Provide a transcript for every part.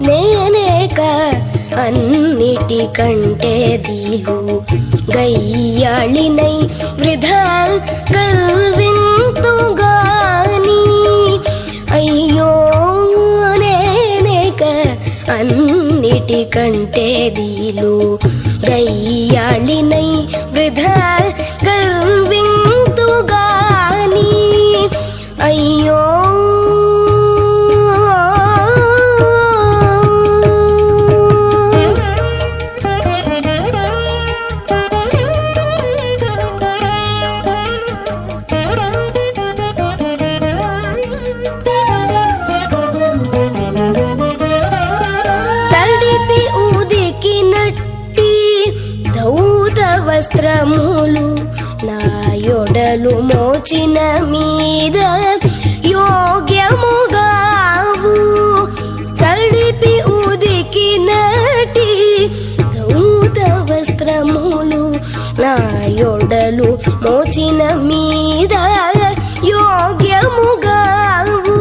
నేనేక అన్నిటికంటే దీలు గయ్యాళినై వృధా గర్వింతుగాని అయ్యో నేనేక అన్నిటికంటే దీలు గయ్యాళినై వృధా గర్వింతుగాని అయ్యో వస్త్రములు నా యొడలు మోచిన మీద యోగ్యముగావు తడిపి ఉదికినటి దౌత వస్త్రములు నా యొడలు మోచిన మీద యోగ్యముగావు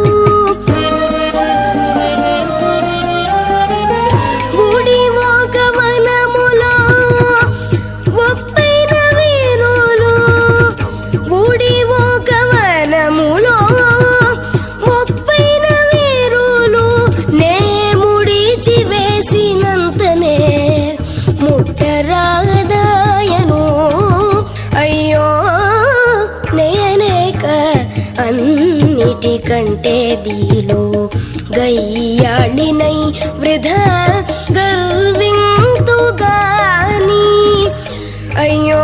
రాదాయను అయ్యో నేనేక అన్నిటికంటే దీలో గయ్యాళినై వృధా గర్వింతుగాని అయ్యో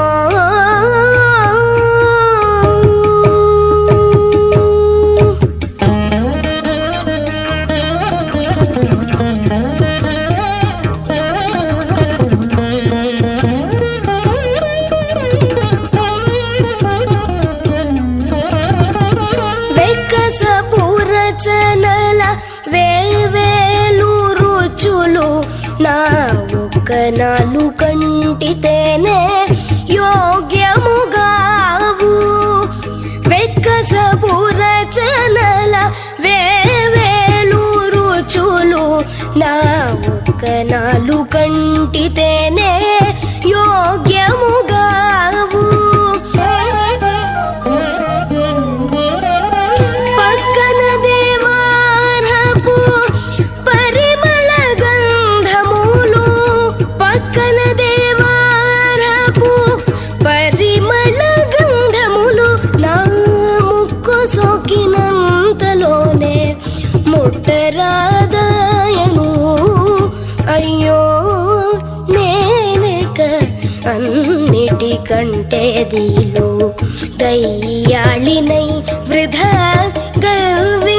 నా ఒక్కనాలు కంటితేనే యోగ్యముగావు వెక్కసపు రచనల వేవేలు రుచులు నా ఒక్కనాలు కంటితేనే యోగ్యముగావు పక్కన దేవారపు పరిమళ గంధములు పక్కన దేవారపు పరిమళ గంధములు నా ముక్కు సోకినంతలోనే ముట్టరాదాయను అయ్యో నేనేక అన్నిటికంటే దీలో గయ్యాళినై వృధా గర్వింతుగాని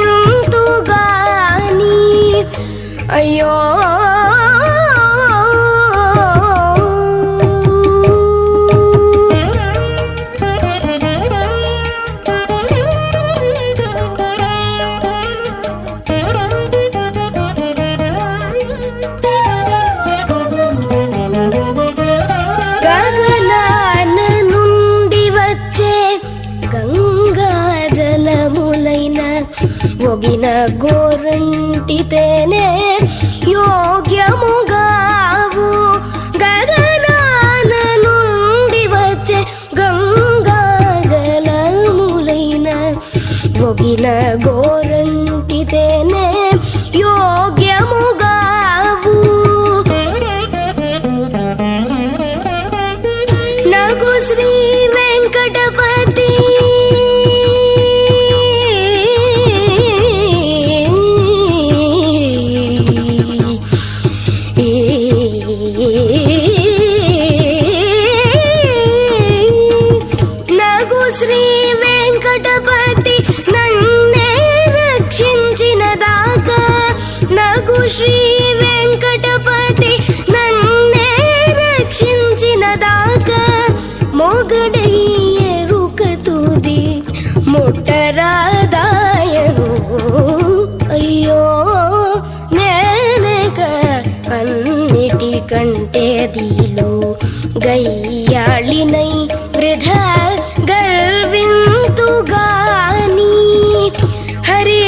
అయ్యో గగనాన నుండి వచ్చే గంగా జలములైన ఒగిన గోరంటితేనే యోగ్యముగావు గగనాన నుండి వచ్చే గంగా జలములైన ఒగిన గోరంటితేనే యోగ్యముగావు నగు శ్రీ వెంకటపతి నగు శ్రీ వెంకటపతి నన్నే రక్షించిన దాకా నగు శ్రీ వెంకటపతి నన్నే రక్షించిన దాకా మొగడై ఎరుక తుది ముట్టరాదాయను అయ్యో నేనేక అన్నిటికంటే దీలో గయ్యాళినై వృధా గర్వింతుగాని హరి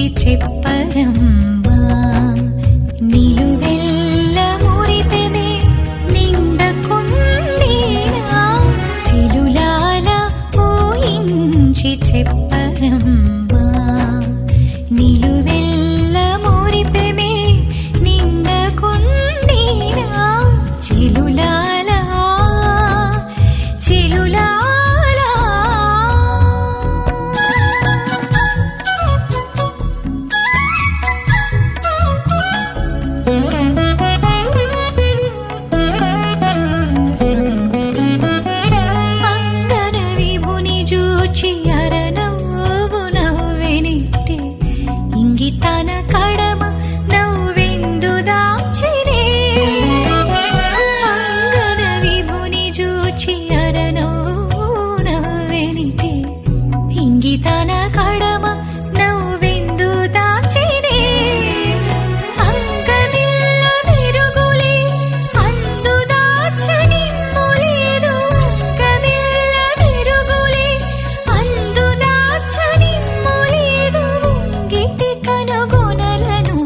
ఊహించి చెప్పరమ్మా నిలువెల్ల మురిపెమే నిండకుండేనా చిలులాల ఊహించి చెప్పరమ్మా నిలువెల్ల మురిపెమే నిండకుండేనా చిలులాల చిలులాల అంగన విభుని జూచి అరనవ్వు నవ్వెనిట్టే ఇంగితన కడమ నవ్వెందు దాచినే అంగన విభుని జూచి అరనవ్వు నవ్వెనిట్టే ఇంగితన కడమ నవ్వెందు దాచినే అంగదిల్ల తిరుగులే అందు దాచనిమ్ములేదు అంగదిల్ల తిరుగులే అందు దాచనిమ్ములేదు ఉంగిటి కనుగొనలను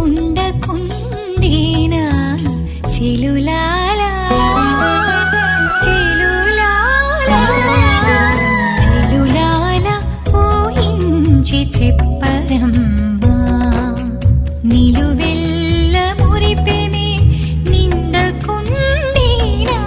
ఉండకుండేనా చిలులాల చిలులాల చిలులాల ఊహించి చెప్పరమ్మా నిలువెల్ల మురిపెమే నిండకుండేనా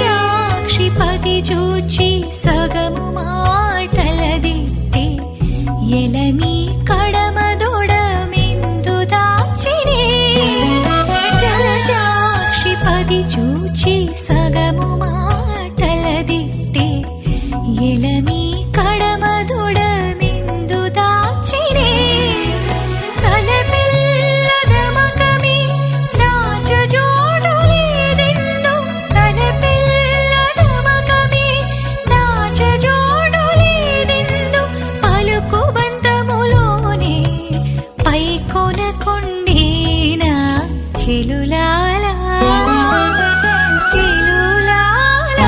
జలజాక్షిపతి చూచి సగము మాటలదిట్టే ఎలమి కడమదొడమెందు దాచినే జలజాక్షిపతి చూచి సగము మాటలదిట్టే ఎలమి కడమదొడమెందు దాచినే తలపిల్లదమకమే దాచజోడులేదెందు తలపిల్లదమకమే దాచజోడులేదెందు పలుకు బంధములోనే పైకొనకుండేనా చిలులాల చిలులాల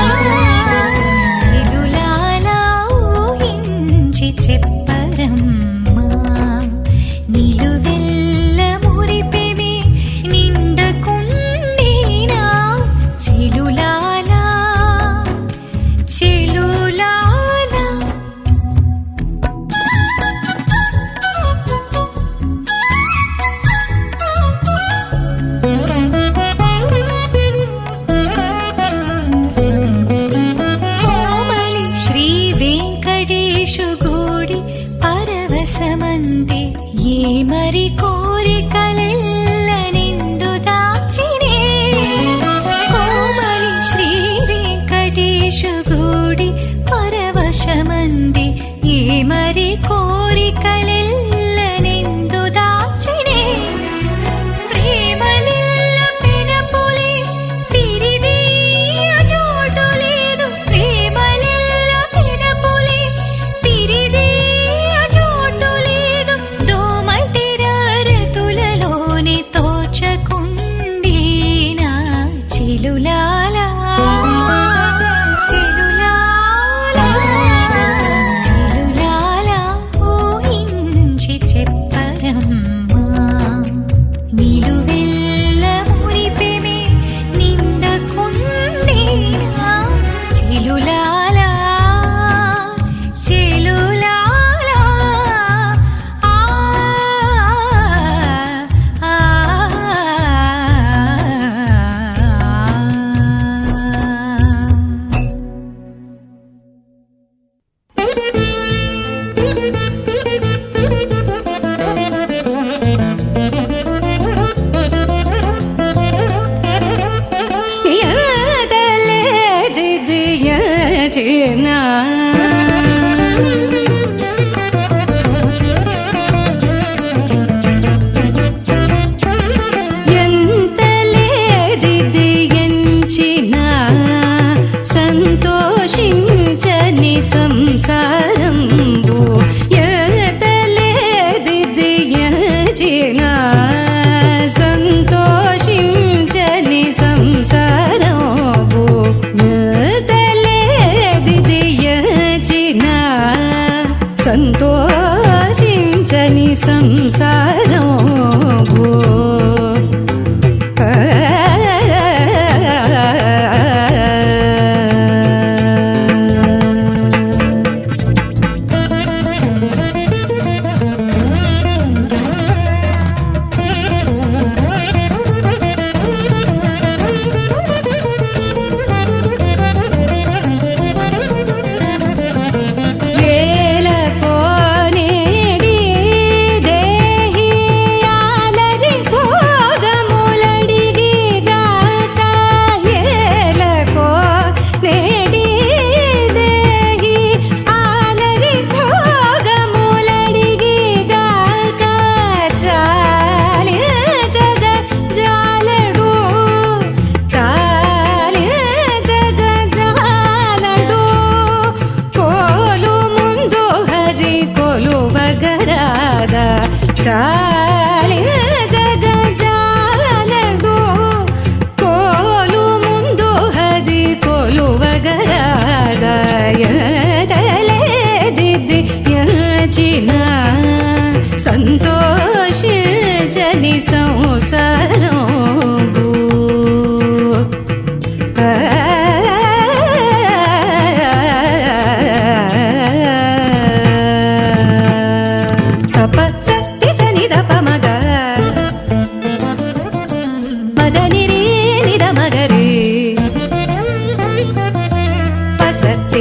చిలులాల ఊహించి చెప్పరమ్మా నిలువెల్ల మురిపెమే నిండకుండేనా చిలులాల చిలులాల కోమలి శ్రీ వెంకటేశు గూడి పరవశమంది ఏ మరి కోరికలెల్లనెందు దాచినే కోమలి శ్రీ వెంకటేశు గూడి పరవశమంది ఏ మరి కోరికలెల్లనెందు దాచినే ప్రేమలిల్ల పెనపులే తిరిదీయ జోడు లేదు ప్రేమలిల్ల పెనపులే తిరిదీయ జోడు లేదు దోమటి రతులలోని తోచకుండేనా చిలులాల చిలులాల చిలులాల ఊహించి చెప్పరమ్మా నిలువెల్ల మురిపెమే నిండకుండేనా చిలులాల చిలులాల ఆ ఆ ఎదలేదిదియచినా ఎంతలేదిదియంచినా సంతోషించని సంసార సంసారం చాలి జగజాలడు కోలు ముందు హరి కొలువగరాగాయదలే దిద్ది యచిన సంతోషించని సంసారం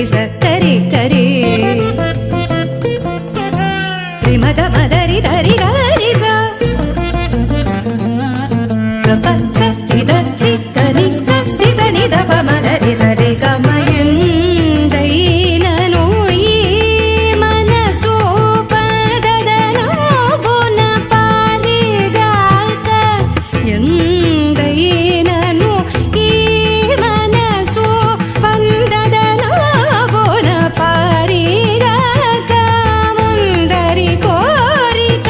సరి కరి మద మదరి ధరి గరి సరి ధరి కరి సని దప మదరి సరి కమయందైనను ఈ మనసు పదదను గుణ పారిగాక ఎందైనను ఈ మనసు పందదను పారిగాక ముందరి కోరిక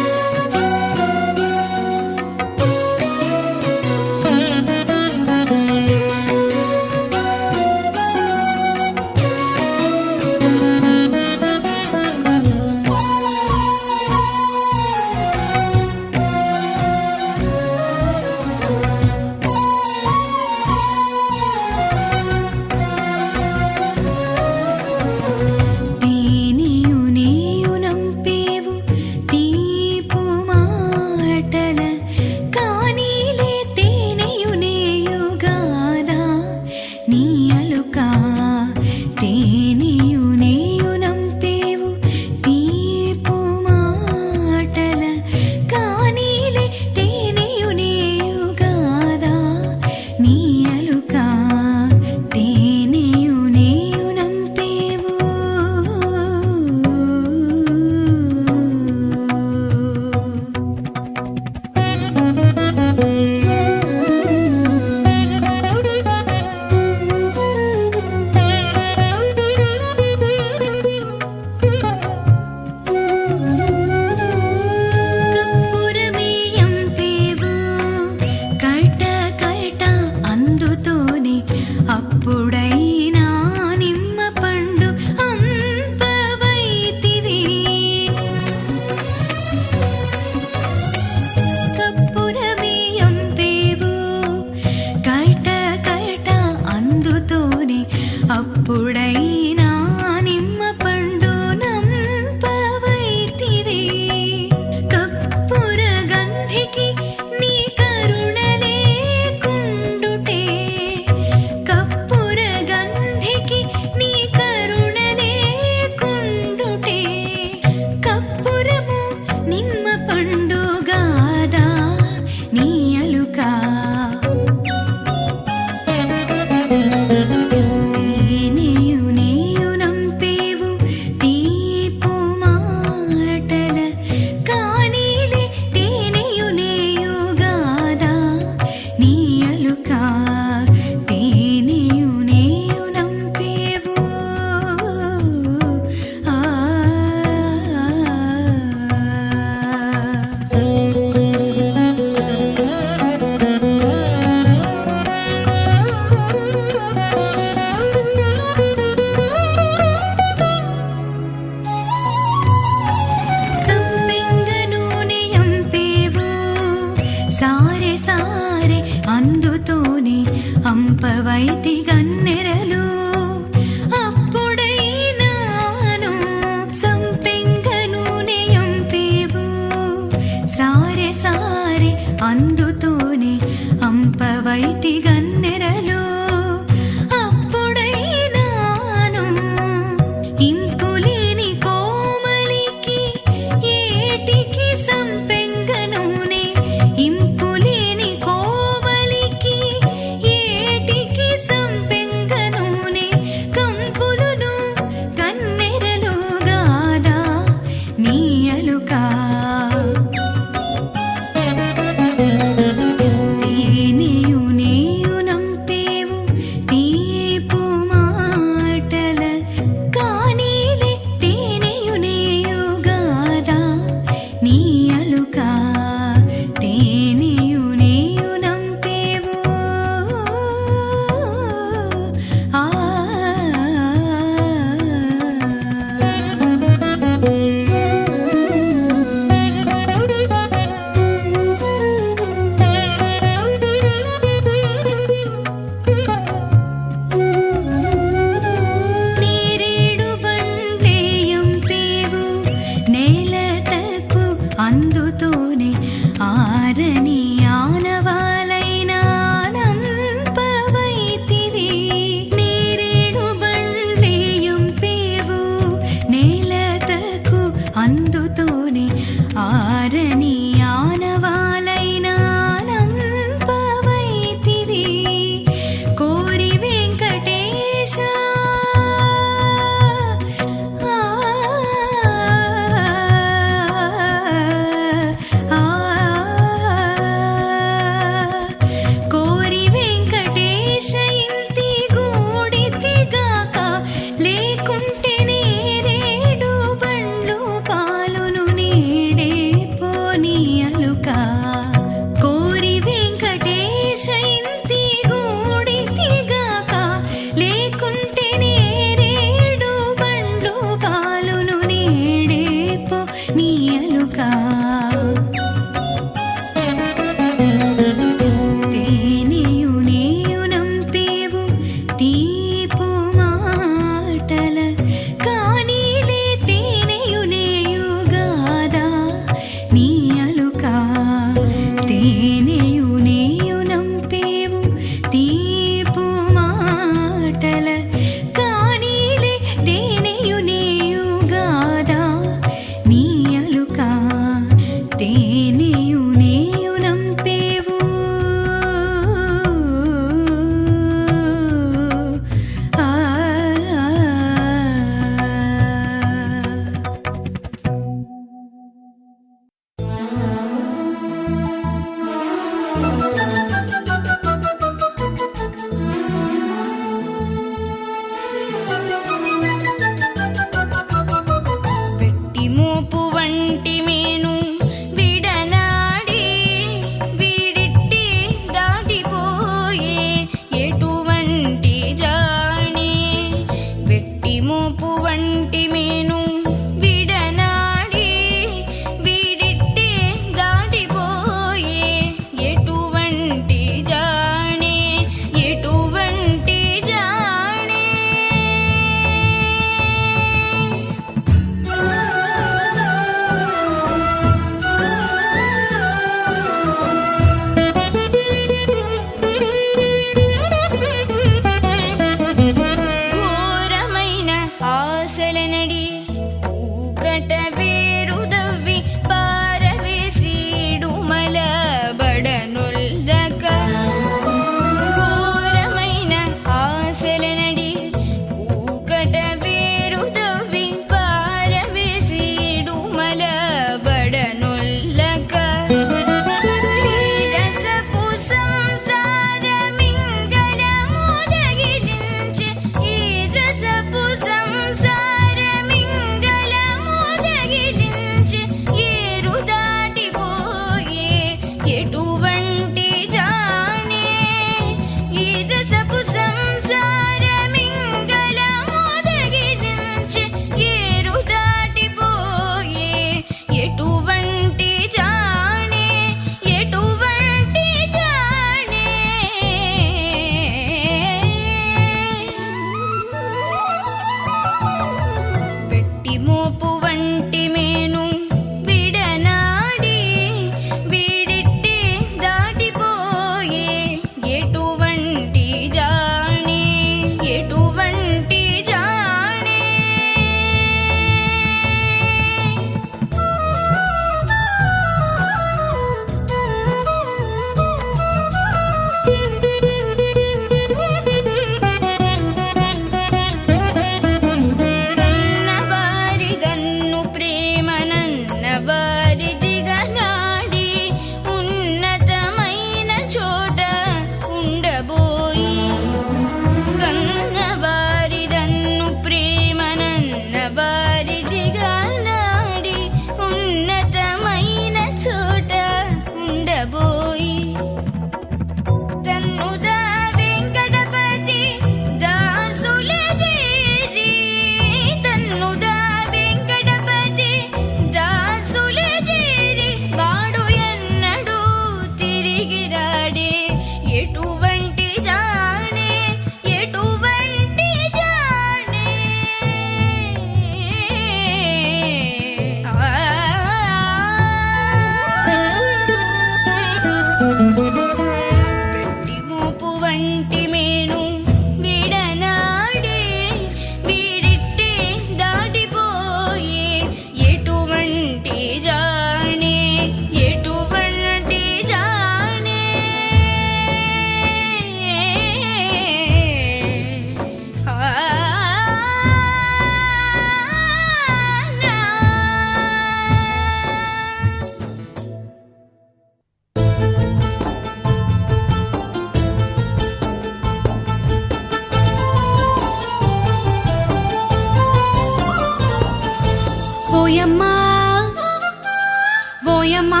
ఓయమ్మా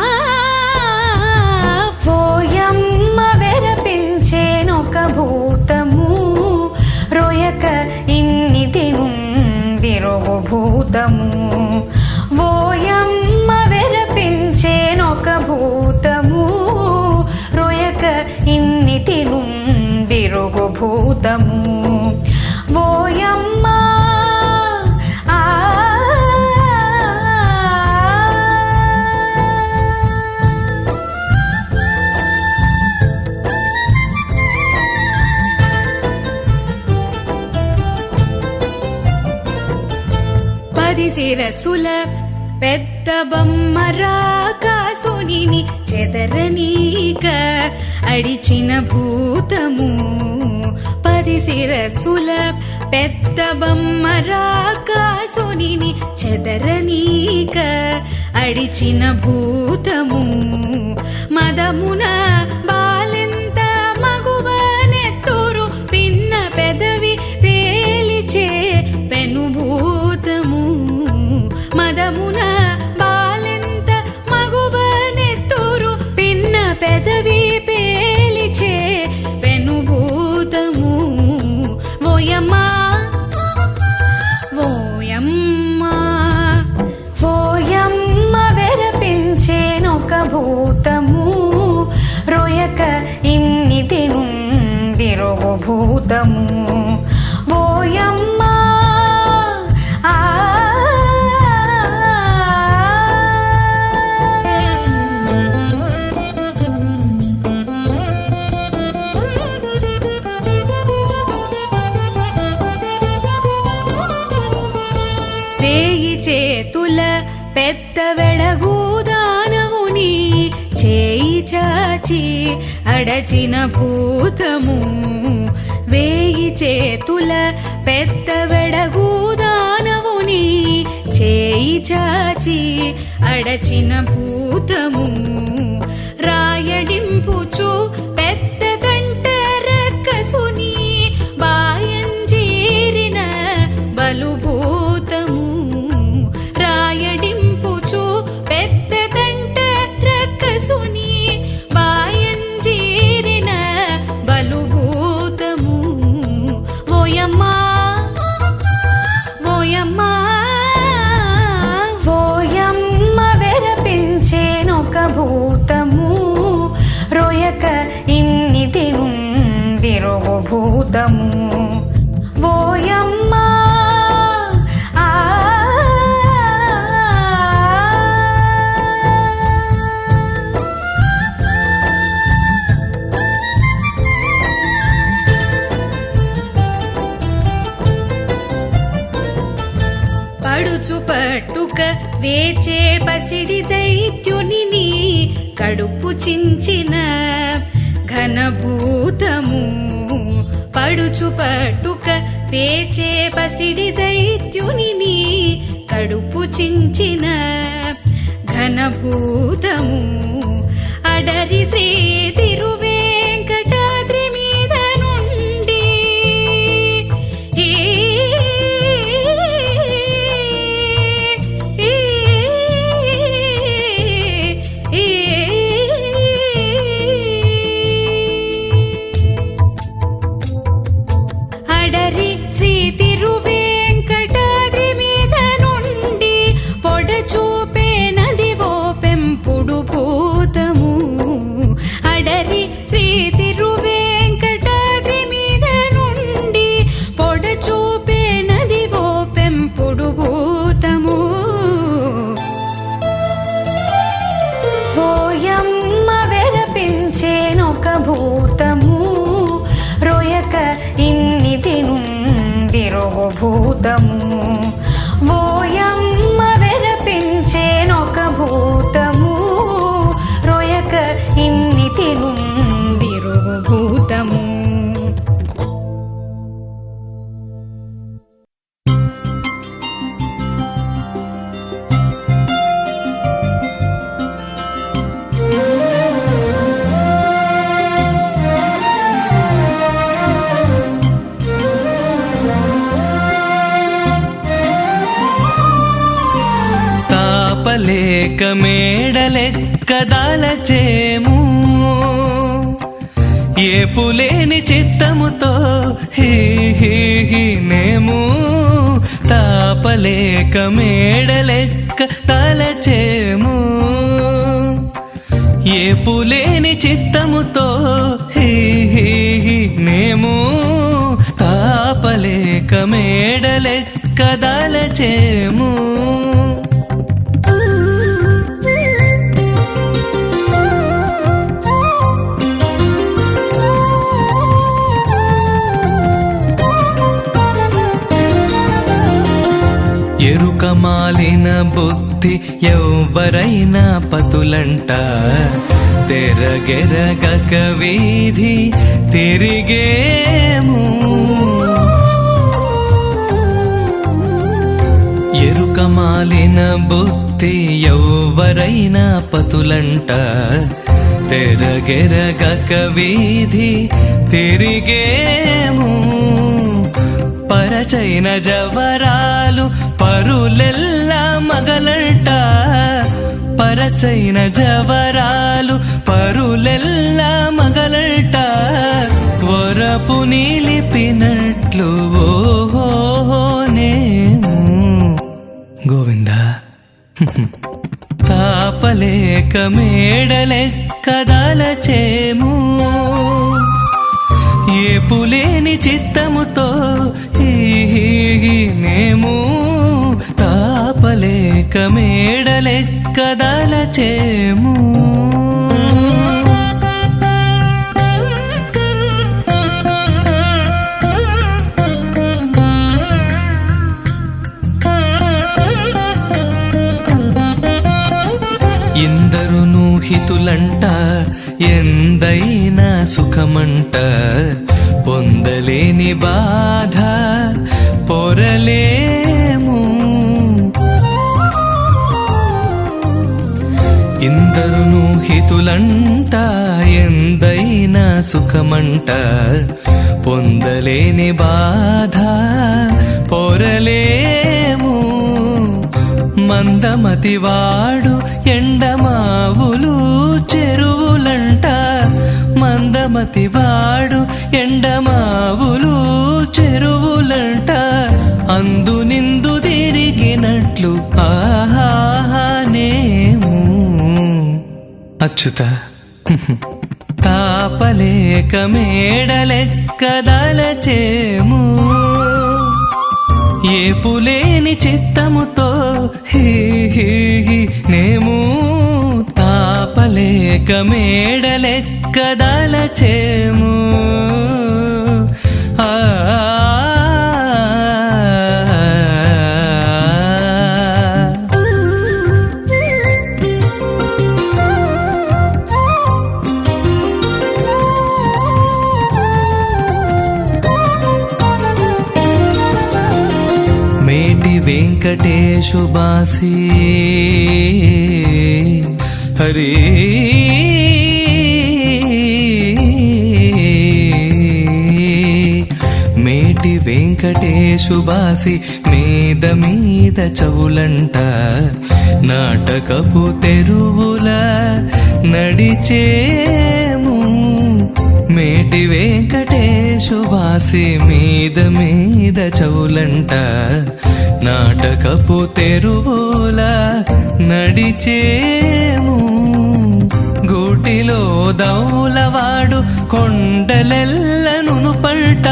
ఓయమ్మ వెరపించేనొక భూతము రోయక ఇన్నిటి నుండి రోగు భూతము ఓయమ్మ వెరపించేనొక భూతము రోయక ఇన్నిటి నుండి రోగు భూతము ఓయమ్మ శిరసుల పెద్ద బొమ్మరాకాసుని చెదరనీక అడిచిన భూతము 10 శిరసుల పెద్ద బొమ్మరాకాసుని చెదరనీక అడిచిన భూతము మదమున బాలెంత మగువనెత్తురు పిన్న పెదవి పేలిచే పెనుభూతము మదమున బాలెంత మగువనెత్తురు పిన్న పెదవి పేలిచే పెనుభూతము ఓయమ్మా ఓయమ్మా ఓయమ్మ వెరపించేనొక భూతము రోయక ఇన్నిటి నుండి రోగు భూతము ఓయమ్మా వేయి చేతుల పెద్ద వెడగూదానవుని చేయి చాచి అడచిన భూతము వేయి చేతుల పెద్ద వెడగూదానవుని చేయి చాచి అడచిన భూతము రాయడింపుచు పెద్ద దంట రక్కసుని బాయంజీరిన బలుభూతము రాయడింపుచు పెద్ద దంట రక్కసుని బాయంజీరిన బలుభూతము ఓయమ్మా ఓయమ్మా ఓయమ్మ వెరపించేనొక భూతము రోయక ఇన్నిటి నుండి రోగు భూతము ఓయమ్మా పడుచు పట్టుక వేచే పసిడి దైత్యుని కడుపు చించిన ఘనభూతము పడుచు పట్టుక వేచే పసిడి దైత్యుని కడుపు చించిన ఘనభూతము అడరి శ్రీ తిరువేంకటాద్రి మీద నుండి అడరి శ్రీ తిరువేంకటాద్రి మీద నుండి పొడచూపే నదివో పెంపుడు భూతము అడరి శ్రీ తిరువేంకటాద్రి మీద నుండి పొడచూపే నదివో పెంపుడు భూతము ఓయమ్మ వెరపించేనొక భూతము రోయక ఇన్నిటి నుండి రోగు భూతము ఓయమ్మ వెరపించేనొక భూతము రోయక ఇన్నిటి నుండి రోగు భూతము తాపలేక మేడలెక్క దాలచేము ఏపులేని చిత్తముతో హీ హీ హీ నేము తాపలేక మేడలెక్క దాలచేము ఏపులేని చిత్తముతో హీ హీ హీ నేము తాపలేక మేడలెక్క దాలచేము ఎరుకమాలిన బుద్ధి ఎవ్వరైనా పతులంట తెరగెరగక వీధి తిరిగేము ఎరుకమాలిన బుద్ధి ఎవ్వరైనా పతులంట తెరగెరగక వీధి తిరిగేము పరచైన జవరాలు పరులెల్లా మగలంట పరచైన జవరాలు పరులెల్లా మగలంట వరపు నిలిపినట్లు ఓహోనేము గోవిందా తాపలేక మేడలెక్క దాలచేము ఏపులేని చిత్తముతో హీ హీ హీ నేము తాపలేక మేడలెక్క దాలచేము ఇందరును హితులంట ఎందైనా సుఖమంట పొందలేని బాధ పొరలేము ఇందరును హితులంట ఎందైనా సుఖమంట పొందలేని బాధ పొరలేము మందమతివాడు ఎండమావులు చెరువులంట మందమతివాడు ఎండమావులు చెరువులంట అందు నిందు తిరిగినట్లు ఆహానేము అచ్యుత తాపలేక మేడలెక్క దాలచేము ఏపులేని చిత్తముతో హీ హీ హీ నేము తాపలేక మేడలెక్క దాలచేము ఆ మేటి వెంకటేశు బాసి హరి మేటి వెంకటేశు బాసి మీద మీద చవులంట నాటకపు తెరువుల నడిచేము మేటి వెంకటేశు వాసి మీద మీద చవులంట నాటకపు తెరువుల నడిచేము గూటిలో దౌలవాడు కొండలెల్లను పంట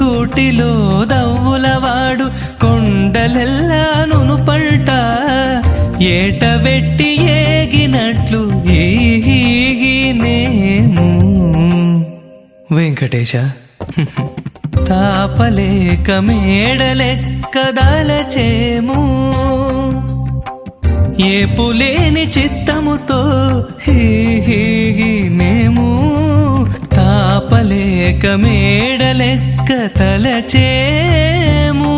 గూటిలో దౌలవాడు కొండలెల్లను పంట ఏటబెట్టి ఏగినట్లు ఈనేము వెంకటేశ తాపలేక మేడలెక్క దాలచేము ఏపులేని చిత్తముతో హీ హీ హీ నేము తాపలేక మేడలెక్క తలచేము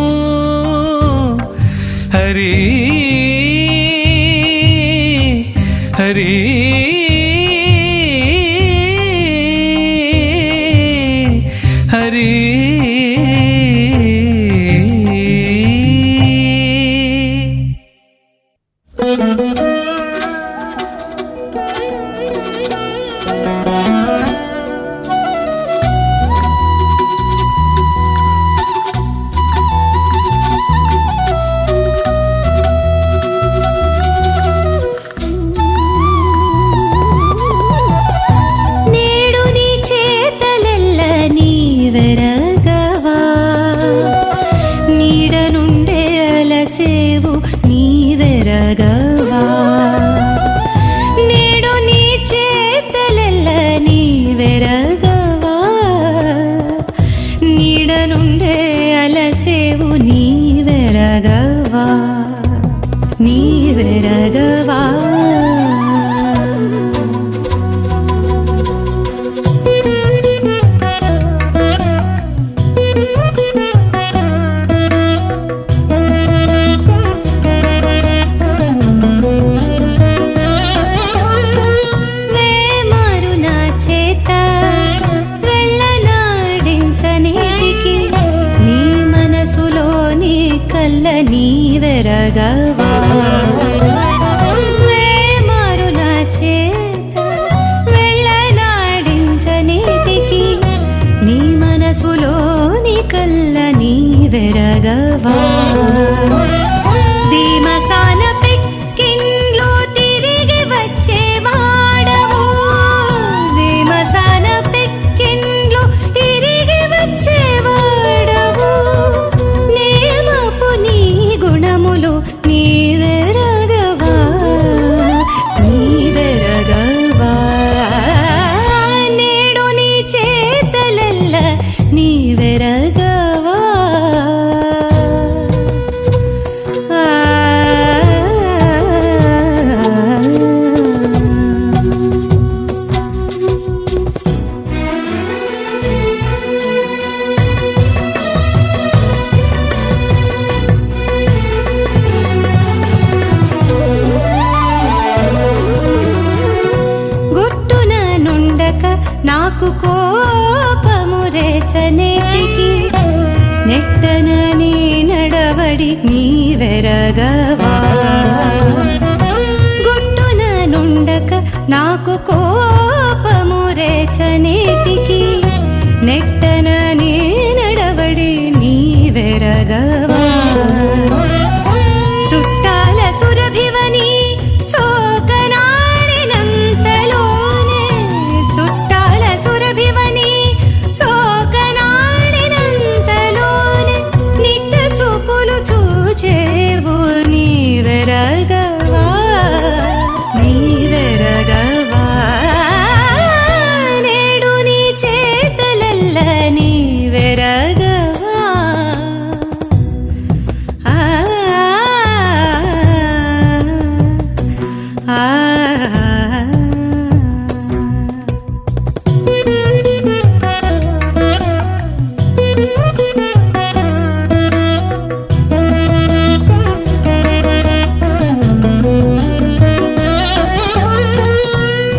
హరి హరి హరి నేడు నీ చేతలెల్ల నీవెరగవా, నీడ నుండే అలసేవు నీవెరగవా. నేడు నీ చేతలెల్ల నీవెరగవా, నీడ నుండే అలసేవు నీవెరగవా, నీవెరగవా. వేమారు నా చేత వెళ్ళనాడించనీటికి, నీ మనసులోని కళ్ళ నీవెరగవా. వేమారు నా చేత వెళ్ళనాడించనీటికి, నీ మనసులోని కళ్ళ నీవెరగవా. ధీమసాన పెక్కిండ్లు తిరిగి వచ్చేవాడవు, ధీమసాన పెక్కిండ్లు తిరిగి వచ్చేవాడవు. నేమపు నీ గుణములు నీవెరగవా, నీవెరగవా. నేడు నీ చేతలెల్ల నీవెరగవా. గుట్టున నుండక నాకు కోపము రేచనేటికి, నెట్టన నీ నడవడి నీవెరగవా. గుట్టున నుండక నాకు కోపము రేచనేటికి, నెట్టన నీ నడవడి నీవెరగవా. చుట్టాల సురభివని సోకనాడినంతలోనే, చుట్టాల సురభివని సోకనాడినంతలోనే, నిట్ట చూపులు చూచేవు నీవెరగవా, నీవెరగవా. నేడు నీ చేతలెల్ల నీవెరగవా. ఆ ఆ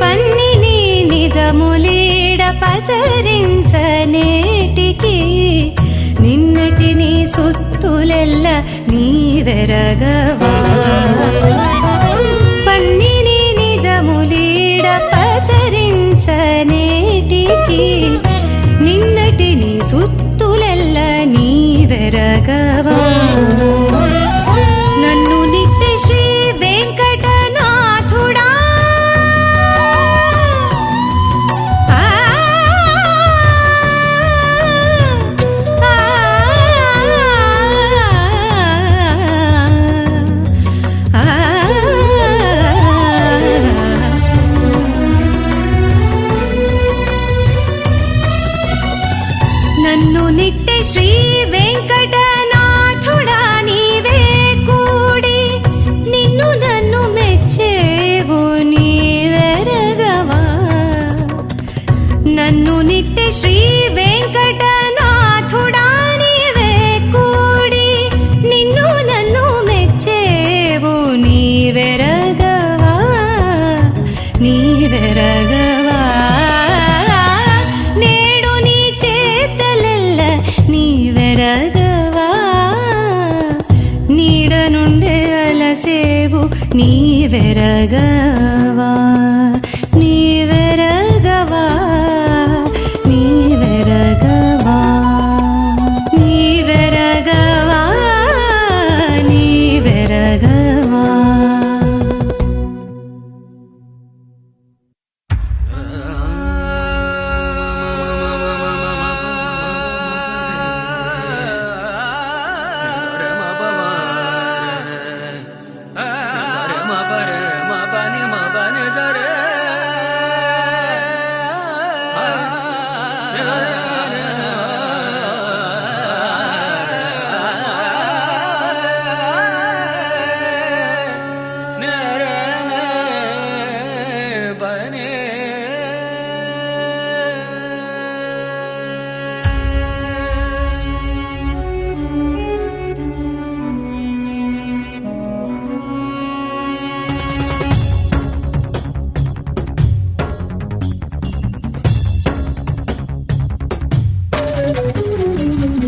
పన్నిని నిజములీడ పచరించనేటికి, నిన్నటి నీ సుత్తులెల్ల నీవెరగవా. పన్నిని నిజములీడ పచరించనేటికి, నిన్నటి నీ సుత్తులెల్ల నీవెరగవా. నన్ను నిత్య శ్రీ వెంకటనాథుడా, ఆ ఆ నన్ను నిట్టె శ్రీ వెంకటనాథుడా నీవే కూడి, నిన్ను నన్ను మెచ్చేవు నీవెరగవా. నన్ను నిట్టె శ్రీ వెంకటనాథుడా నీవే కూడి, నిన్ను నన్ను మెచ్చేవు నీవెరగవా, నీవెరగవా. నేడు నీ చేతలెల్ల నీవెరగవా, నీడ నుండే అలసేవు నీవెరగవా. నీవెరగవా నీవెరగవా నీవెరగవా నీవెరగవా నీవెరగవా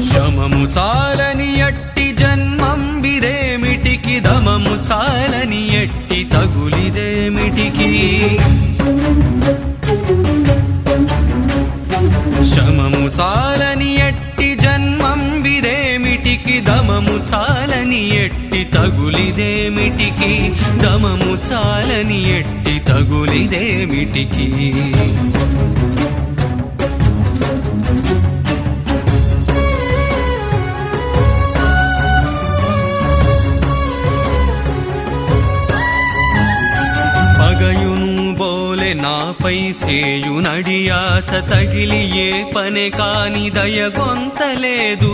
శమము చాలని ఎట్టి జన్మం విదేమిటికి దమము చాలని ఎట్టి తగులిదేమిటికి శమము చాలని ఎట్టి జన్మం విదేమిటికి దమము చాలని ఎట్టి తగులిదేమిటికి దమము చాలని ఎట్టి తగులిదేమిటికి పగయును బోలె నాపై సేయునడియాస తగిలి ఏ పనే కాని దయగొంతలేదు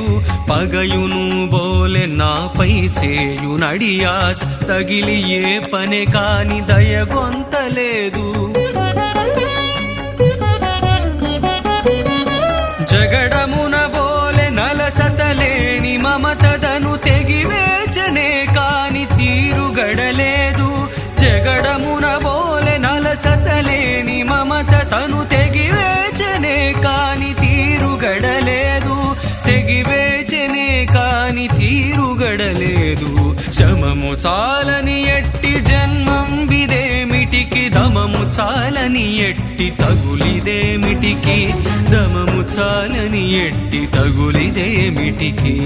పగయును బోలె నాపై సేయునడియాస తగిలి ఏ పనే కాని దయగొంతలేదు జగడమున బోలె నలసతలేని మమతదను తెగివేచనే కాని తీరుగడలేదు జగడమున బోలె నలసతలేని మమత తను తెగివేచనే కాని తీరుగడలేదు తెగివేచనే కాని తీరుగడలేదు శమము చాలని ఎట్టి జన్మం విదేమిటికి దమము చాలని ఎట్టి తగులిదేమిటికి దమము చాలని ఎట్టి తగులిదేమిటికి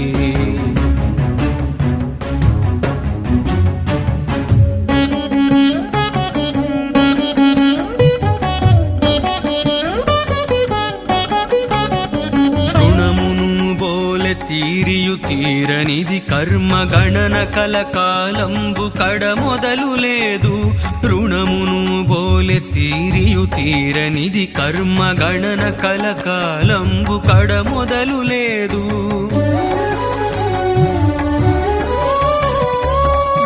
తీరియు తీరనిది కర్మ గణన కలకాలంబు కడ మొదలు లేదు రుణమును బోలె తీరియు తీరనిది కర్మ గణన కలకాలంబు కడ మొదలు లేదు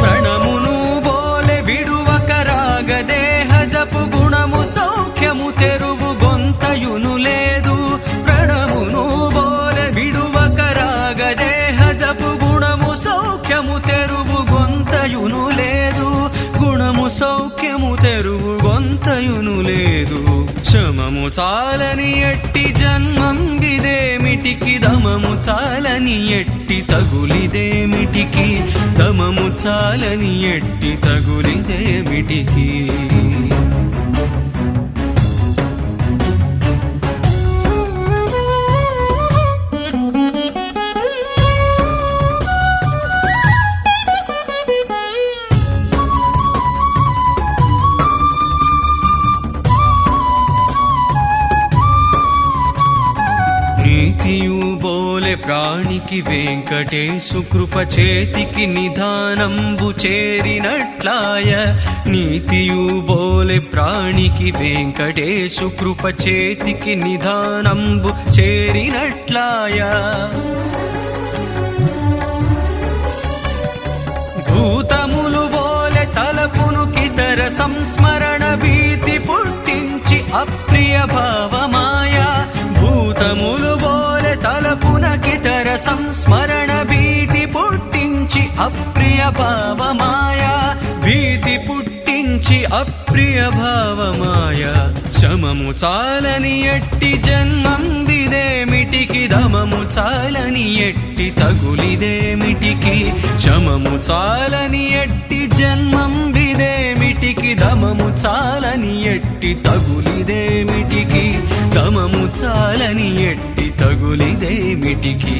ప్రణమును బోలె విడువక రాగదేహ జపు గుణము సౌఖ్యము తెరువు గొంతయును లేదు ప్రణమును బోలె విడువక రాగదేహ జపు గుణము సౌఖ్యము తెరువు గొంతయును లేదు గుణము సౌఖ్యము తెరువు గొంతయును లేదు శమము చాలని ఎట్టి జన్మం విదేమిటికి దమము చాలని ఎట్టి తగులిదేమిటికి దమము చాలని ఎట్టి తగులిదేమిటికి నీతియు బోలె ప్రాణికి వెంకటేశు కృప చేతికి నిధానంబు చేరినట్లాయ నీతియు బోలె ప్రాణికి వెంకటేశు కృప చేతికి నిధానంబు చేరినట్లాయ భూతములు బోలె తలపును కితర సంస్మరణ భీతి పుట్టించి అప్రియ భావమాయా భూతములు బోలె తలపునకితర సంస్మరణ భీతి పుట్టించి అప్రియ భావమాయా భీతి పుట్టించి అప్రియ భావమాయా శమము చాలని ఎట్టి జన్మం విదేమిటికి దమము చాలని ఎట్టి తగులిదేమిటికి శమము చాలని ఎట్టి జన్మం విదేమిటికి తగులిదేమిటికి దమము చాలని ఎట్టి తగులిదేమిటికి దమము చాలని ఎట్టి తగులిదేమిటికి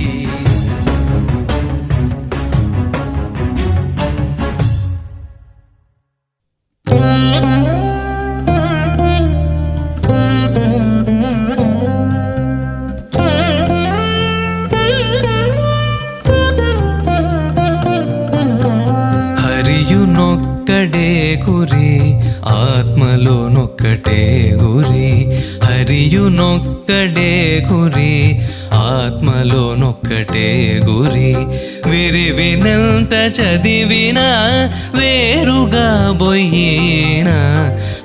హరియునొక్కడే గురి ఆత్మలోనొక్కటే గురి హరియునొక్కడే గురి ఆత్మలోనొక్కటే గురి విరివినంత చదివినా వేరుగా బొయ్యినా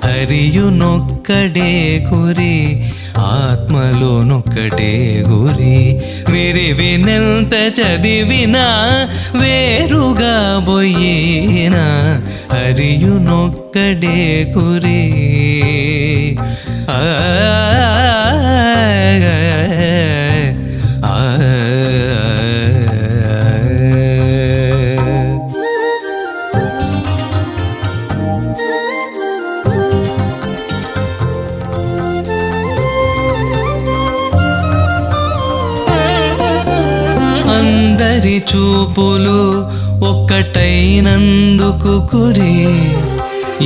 హరియునొక్కడే గురి ఆత్మలోనొక్కటే గురి విరివినంత చదివినా వేరుగా బొయ్యినా హరియునొక్కడే గురి అందరి చూపులు ఒక్కటైనందుకు గురి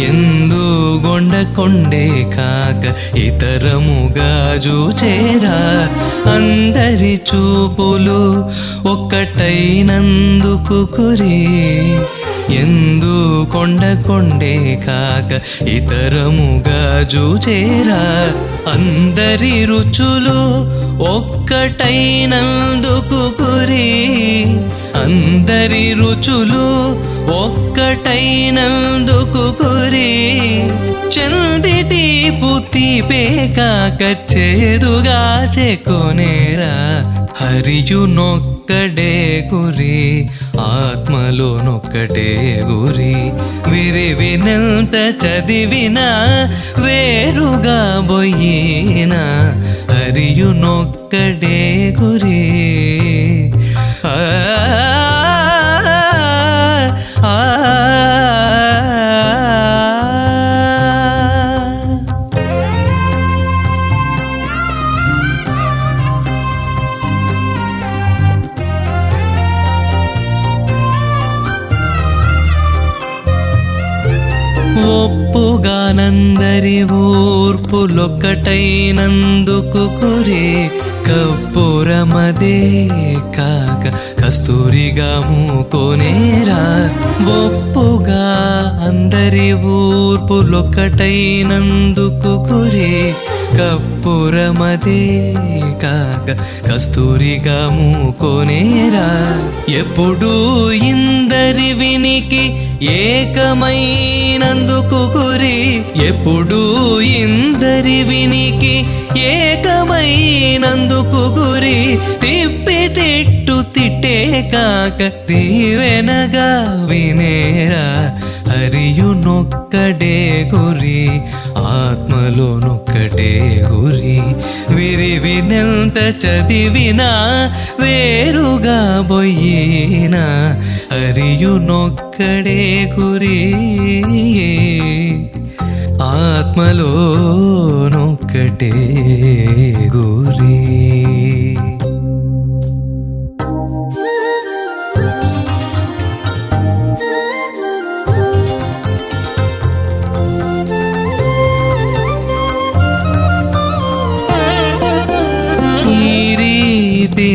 ఎందు గొండకొండే కాక ఇతరముగా చూచేరా అందరి చూపులు ఒక్కటైనందుకు గురి ఎందు కొండకొండే కాక ఇతరముగా చూచేరా అందరి రుచులు ఒక్కటైనందుకు గురి అందరి రుచులు ఒక్కటైనందుకు గురి చందితి పుత్తిపే కాక చేదుగా చెకొనేరా హరియునొక్కడే గురి ఆత్మలోనొక్కటే గురి విరివినంత చదివినా వేరుగా బొయ్యినా హరియునొక్కడే గురి ఒప్పుగానందరి ఊర్పులొక్కటైనందుకు గురి కప్పురమదే కాక కస్తూరిగా మూకొనేరా ఒప్పుగా అందరి ఊర్పులొక్కటైనందుకు గురి కప్పురమదే కాక కస్తూరిగా మూకొనేరా ఎప్పుడు ఇందరి వినికి ఏకమైనందుకు గురి ఎప్పుడు ఇందరి వినికి ఏకమైనందుకు గురి తిప్పి తిట్టు తిట్టే కాక దీవెనగా వినేరా హరియునొక్కడే గురి ఆత్మలోనొక్కటే గురి విరివినంత చదివినా వేరుగా బొయ్యినా హరియునొక్కడే గురి ఆత్మలోనొక్కటే గురి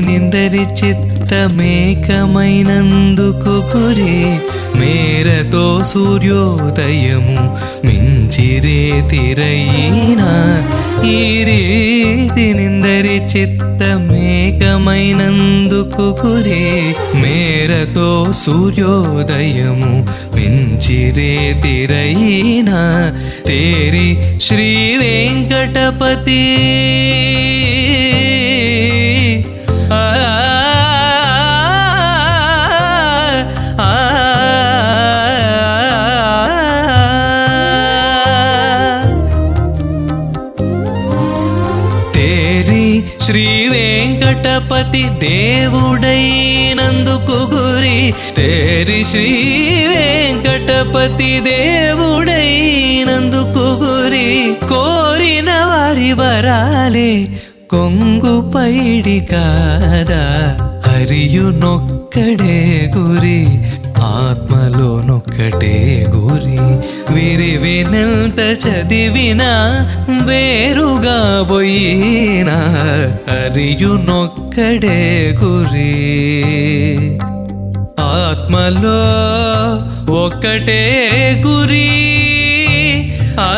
నిందరి చిత్తమేకమైనందుకు గురి మేరతో సూర్యోదయము మించిరే తిరయినా ఈ రీతి నిందరి చిత్తమేకమైనందుకు గురి మేరతో సూర్యోదయము మించిరే తిరయినా తేరి శ్రీ వెంకటపతి శ్రీ వెంకటపతి దేవుడైనందుకు గురి తేరి శ్రీ వెంకటపతి దేవుడై కోరిన వారి వరాలే కొంగు పైడి కాదా హరియునొక్కడే గురి ఆత్మలోనొక్కటే గురి విరివినెంత చదివినా వేరుగా పోయినా హరియునొక్కడే గురి ఆత్మలో ఒక్కటే గురి ఆ